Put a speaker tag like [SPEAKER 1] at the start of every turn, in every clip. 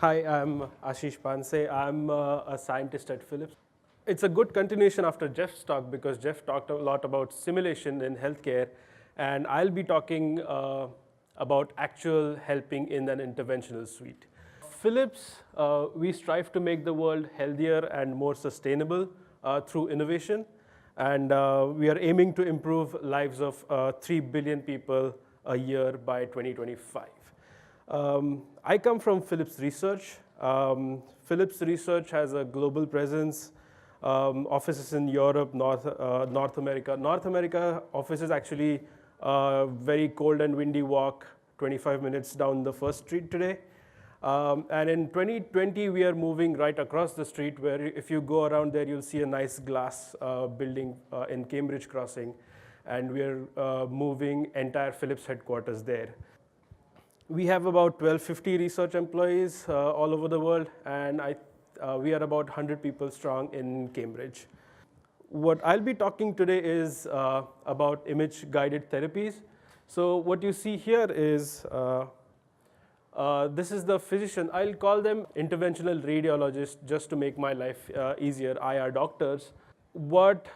[SPEAKER 1] Hi, I'm Ashish Panse. I'm a scientist at Philips. It's a good continuation after Jeff's talk because Jeff talked a lot about simulation in healthcare, and I'll be talking about actual helping in an interventional suite. Philips, we strive to make the world healthier and more sustainable through innovation, and we are aiming to improve lives of 3 billion people a year by 2025. I come from Philips Research. Philips Research has a global presence, offices in Europe, North America. North America office is actually a very cold and windy walk, 25 minutes down the first street today. And in 2020, we are moving right across the street where if you go around there, you'll see a nice glass building in Cambridge Crossing. And we are moving entire Philips headquarters there. We have about 1250 research employees all over the world, and we are about 100 people strong in Cambridge. What I'll be talking today is about image-guided therapies. So what you see here is, this is the physician. I'll call them interventional radiologists just to make my life easier, IR doctors. What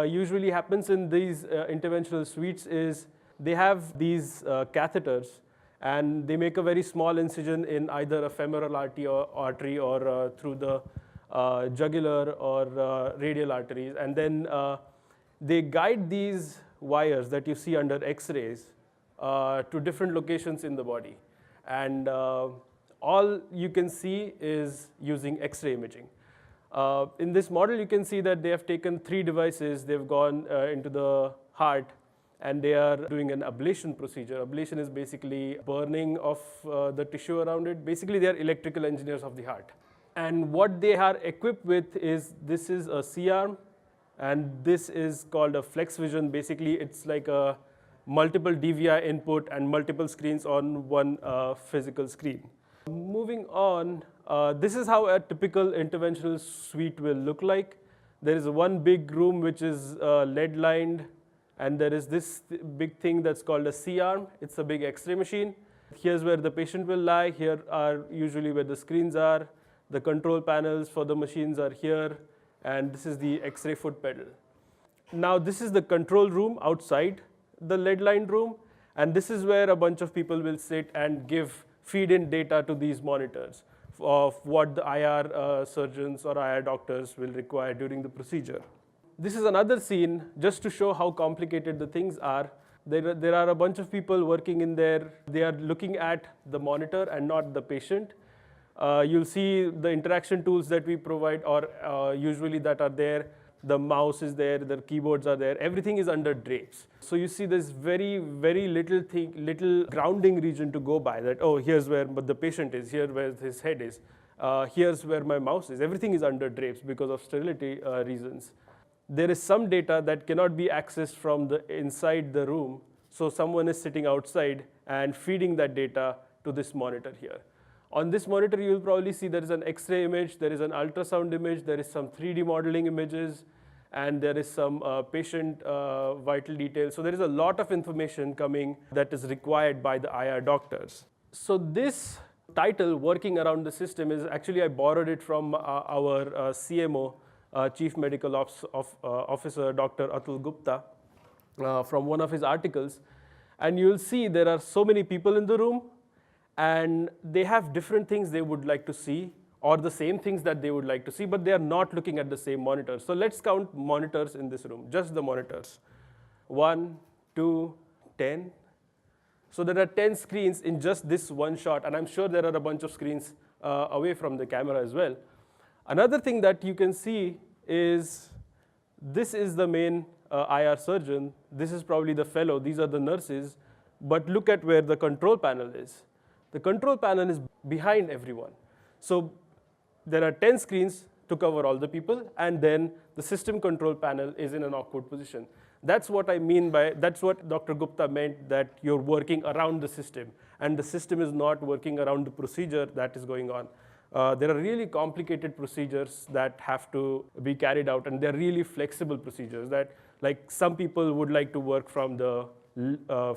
[SPEAKER 1] usually happens in these interventional suites is they have these catheters, and they make a very small incision in either a femoral artery or through the jugular or radial arteries. And then they guide these wires that you see under X-rays to different locations in the body. And all you can see is using X-ray imaging. In this model, you can see that they have taken 3 devices. They've gone into the heart, and they are doing an ablation procedure. Ablation is basically burning of the tissue around it. Basically, they are electrical engineers of the heart. And what they are equipped with is, this is a C-arm, and this is called a flex vision. Basically, it's like a multiple DVI input and multiple screens on one physical screen. Moving on, this is how a typical interventional suite will look like. There is one big room which is lead-lined, and there is this big thing that's called a C-arm. It's a big X-ray machine. Here's where the patient will lie. Here are usually where the screens are. The control panels for the machines are here, and this is the X-ray foot pedal. Now this is the control room outside the lead-lined room, and this is where a bunch of people will sit and feed in data to these monitors of what the IR surgeons or IR doctors will require during the procedure. This is another scene just to show how complicated the things are. There are a bunch of people working in there. They are looking at the monitor and not the patient. You'll see the interaction tools that we provide, or usually that are there. The mouse is there, the keyboards are there. Everything is under drapes. So you see this very, very little grounding region to go by, that, oh, here's where the patient is, here where his head is, here's where my mouse is. Everything is under drapes because of sterility reasons. There is some data that cannot be accessed from inside the room, so someone is sitting outside and feeding that data to this monitor here. On this monitor, you'll probably see there is an X-ray image, there is an ultrasound image, there is some 3D modeling images, and there is some patient vital details. So there is a lot of information coming that is required by the IR doctors. So this title, Working Around the System, is actually, I borrowed it from our CMO, Chief Medical Officer, Dr. Atul Gupta, from one of his articles. And you'll see there are so many people in the room, and they have different things they would like to see, or the same things that they would like to see, but they are not looking at the same monitors. So let's count monitors in this room, just the monitors. 1, 2, 10. So there are 10 screens in just this one shot, and I'm sure there are a bunch of screens away from the camera as well. Another thing that you can see is, this is the main IR surgeon. This is probably the fellow. These are the nurses. But look at where the control panel is. The control panel is behind everyone. So there are 10 screens to cover all the people, and then the system control panel is in an awkward position. That's what I mean by, that's what Dr. Gupta meant, that you're working around the system, and the system is not working around the procedure that is going on. There are really complicated procedures that have to be carried out, and they're really flexible procedures that, like, some people would like to work from the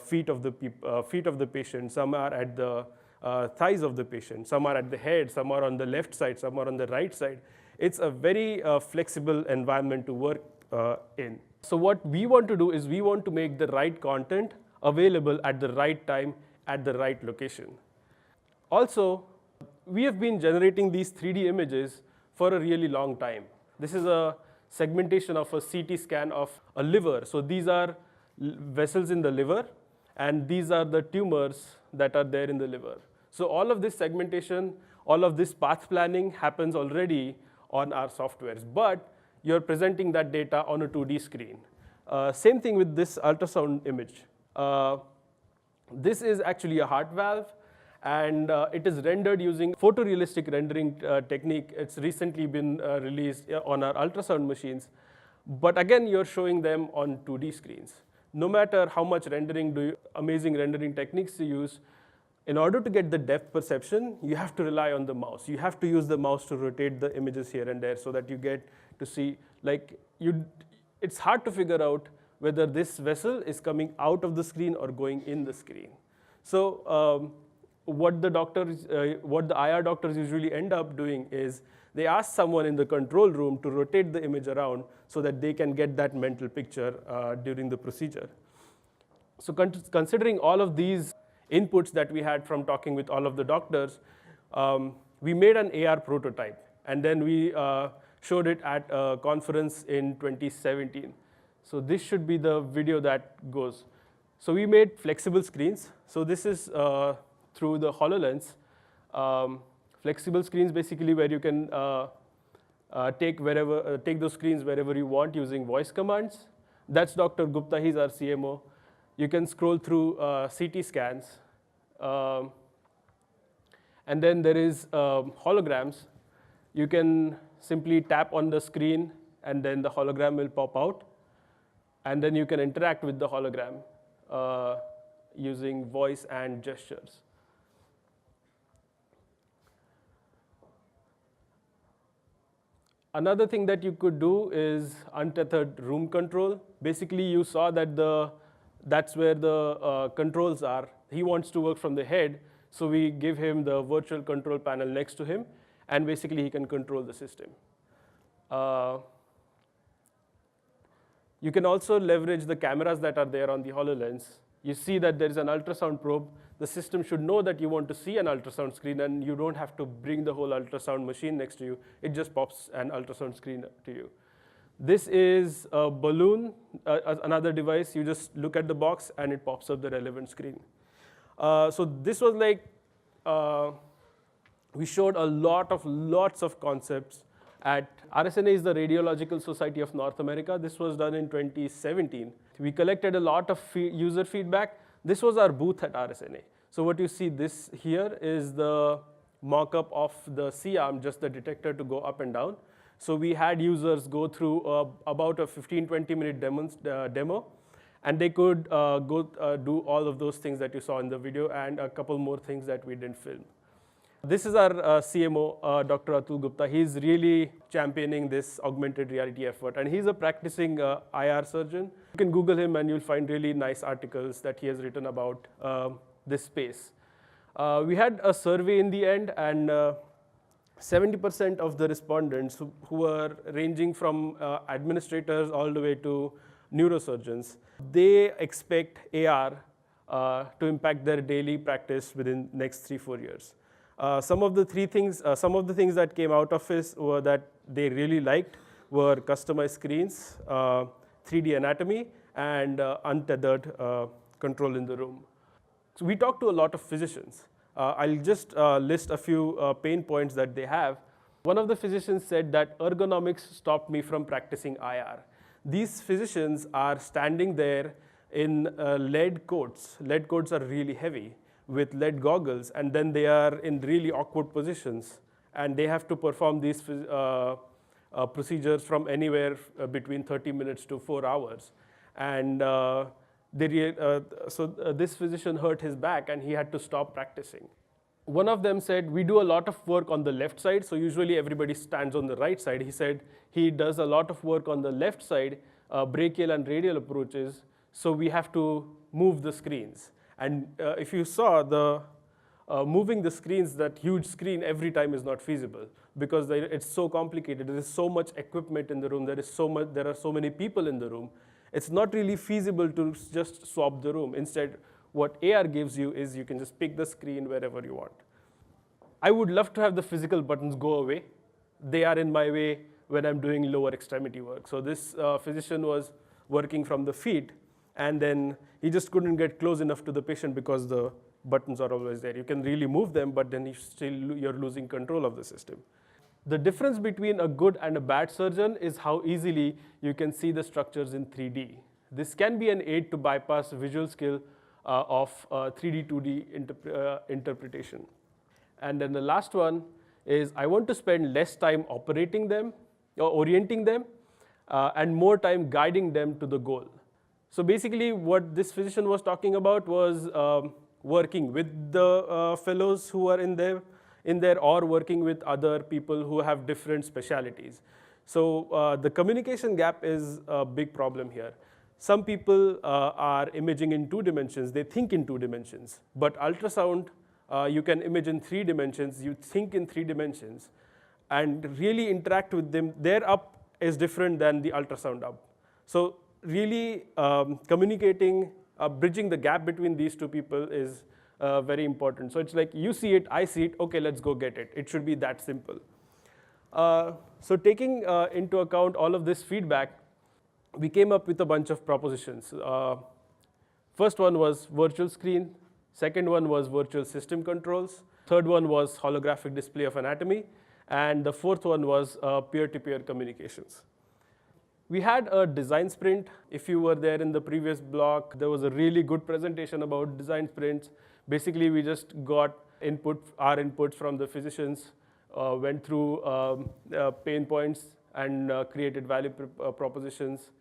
[SPEAKER 1] feet of the patient. Some are at the thighs of the patient. Some are at the head, some are on the left side, some are on the right side. It's a very flexible environment to work in. So what we want to do is we want to make the right content available at the right time at the right location. Also, we have been generating these 3D images for a really long time. This is a segmentation of a CT scan of a liver. So these are vessels in the liver, and these are the tumors that are there in the liver. So all of this segmentation, all of this path planning happens already on our softwares, but you're presenting that data on a 2D screen. Same thing with this ultrasound image. This is actually a heart valve, and it is rendered using photorealistic rendering technique. It's recently been released on our ultrasound machines. But again, you're showing them on 2D screens. No matter how much amazing rendering techniques you use, in order to get the depth perception, you have to rely on the mouse. You have to use the mouse to rotate the images here and there so that you get to see, it's hard to figure out whether this vessel is coming out of the screen or going in the screen. So what the IR doctors usually end up doing is they ask someone in the control room to rotate the image around so that they can get that mental picture during the procedure. So considering all of these inputs that we had from talking with all of the doctors, we made an AR prototype, and then we showed it at a conference in 2017. So this should be the video that goes. So we made flexible screens. So this is through the HoloLens. Flexible screens basically where you can take those screens wherever you want using voice commands. That's Dr. Gupta, he's our CMO. You can scroll through CT scans. And then there is holograms. You can simply tap on the screen, and then the hologram will pop out. And then you can interact with the hologram using voice and gestures. Another thing that you could do is untethered room control. Basically, you saw that that's where the controls are. He wants to work from the head, so we give him the virtual control panel next to him, and basically he can control the system. You can also leverage the cameras that are there on the HoloLens. You see that there is an ultrasound probe. The system should know that you want to see an ultrasound screen, and you don't have to bring the whole ultrasound machine next to you. It just pops an ultrasound screen to you. This is a balloon, another device. You just look at the box, and it pops up the relevant screen. So this was we showed lots of concepts at RSNA is the Radiological Society of North America. This was done in 2017. We collected a lot of user feedback. This was our booth at RSNA. So what you see this here is the mock-up of the C-arm, just the detector to go up and down. So we had users go through about a 15-20 minute demo, and they could do all of those things that you saw in the video and a couple more things that we didn't film. This is our CMO, Dr. Atul Gupta. He's really championing this augmented reality effort, and he's a practicing IR surgeon. You can Google him, and you'll find really nice articles that he has written about this space. We had a survey in the end, and 70% of the respondents who were ranging from administrators all the way to neurosurgeons, they expect AR to impact their daily practice within next 3-4 years. Some of the things that came out of this were that they really liked were customized screens, 3D anatomy, and untethered control in the room. So we talked to a lot of physicians. I'll just list a few pain points that they have. One of the physicians said that ergonomics stopped me from practicing IR. These physicians are standing there in lead coats. Lead coats are really heavy with lead goggles, and then they are in really awkward positions, and they have to perform these procedures from anywhere between 30 minutes to 4 hours. And this physician hurt his back, and he had to stop practicing. One of them said, we do a lot of work on the left side, so usually everybody stands on the right side. He said he does a lot of work on the left side, brachial and radial approaches, so we have to move the screens. And if you saw, the moving the screens, that huge screen every time is not feasible because it's so complicated. There is so much equipment in the room. There are so many people in the room. It's not really feasible to just swap the room. Instead, what AR gives you is you can just pick the screen wherever you want. I would love to have the physical buttons go away. They are in my way when I'm doing lower extremity work. So this physician was working from the feet, and then he just couldn't get close enough to the patient because the buttons are always there. You can really move them, but then you're losing control of the system. The difference between a good and a bad surgeon is how easily you can see the structures in 3D. This can be an aid to bypass visual skill of 3D, 2D interpretation. And then the last one is I want to spend less time operating them or orienting them and more time guiding them to the goal. So basically what this physician was talking about was working with the fellows who are in there or working with other people who have different specialties. So the communication gap is a big problem here. Some people are imaging in 2 dimensions. They think in 2 dimensions. But ultrasound, you can image in 3 dimensions. You think in 3 dimensions and really interact with them. Their up is different than the ultrasound up. So really communicating, bridging the gap between these 2 people is very important. So it's like you see it, I see it, okay, let's go get it. It should be that simple. So taking into account all of this feedback, we came up with a bunch of propositions. First one was virtual screen. Second one was virtual system controls. Third one was holographic display of anatomy. And the fourth one was peer-to-peer communications. We had a design sprint. If you were there in the previous block, there was a really good presentation about design sprints. Basically, we just got our inputs from the physicians, went through pain points and created value propositions,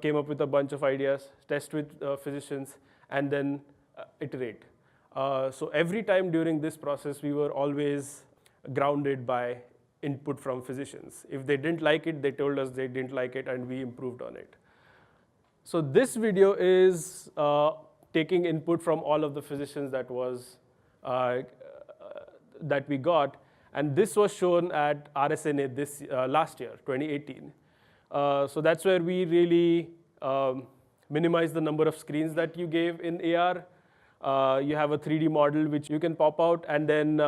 [SPEAKER 1] came up with a bunch of ideas, test with physicians, and then iterate. So every time during this process, we were always grounded by input from physicians. If they didn't like it, they told us they didn't like it, and we improved on it. So this video is taking input from all of the physicians that we got, and this was shown at RSNA last year, 2018. So that's where we really minimize the number of screens that you gave in AR. You have a 3D model which you can pop out, and then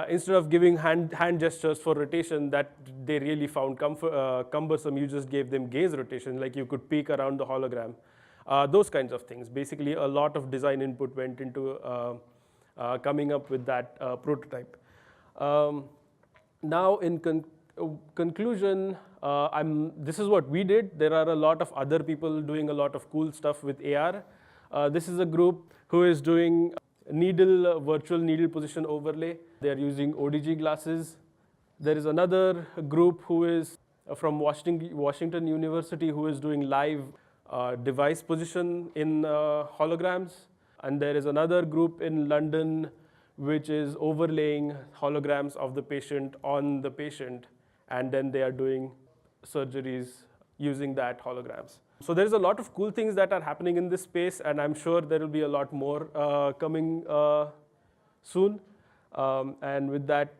[SPEAKER 1] instead of giving hand gestures for rotation that they really found cumbersome, you just gave them gaze rotation, like you could peek around the hologram. Those kinds of things. Basically, a lot of design input went into coming up with that prototype. Now, in conclusion, this is what we did. There are a lot of other people doing a lot of cool stuff with AR. This is a group who is doing virtual needle position overlay. They are using ODG glasses. There is another group who is from Washington University who is doing live device position in holograms. And there is another group in London which is overlaying holograms of the patient on the patient, and then they are doing surgeries using that holograms. So there's a lot of cool things that are happening in this space, and I'm sure there will be a lot more coming soon. And with that,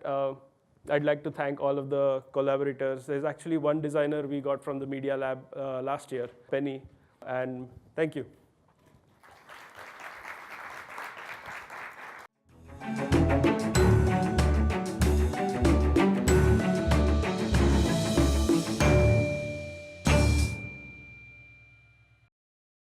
[SPEAKER 1] I'd like to thank all of the collaborators. There's actually one designer we got from the Media Lab last year, Penny, and thank you.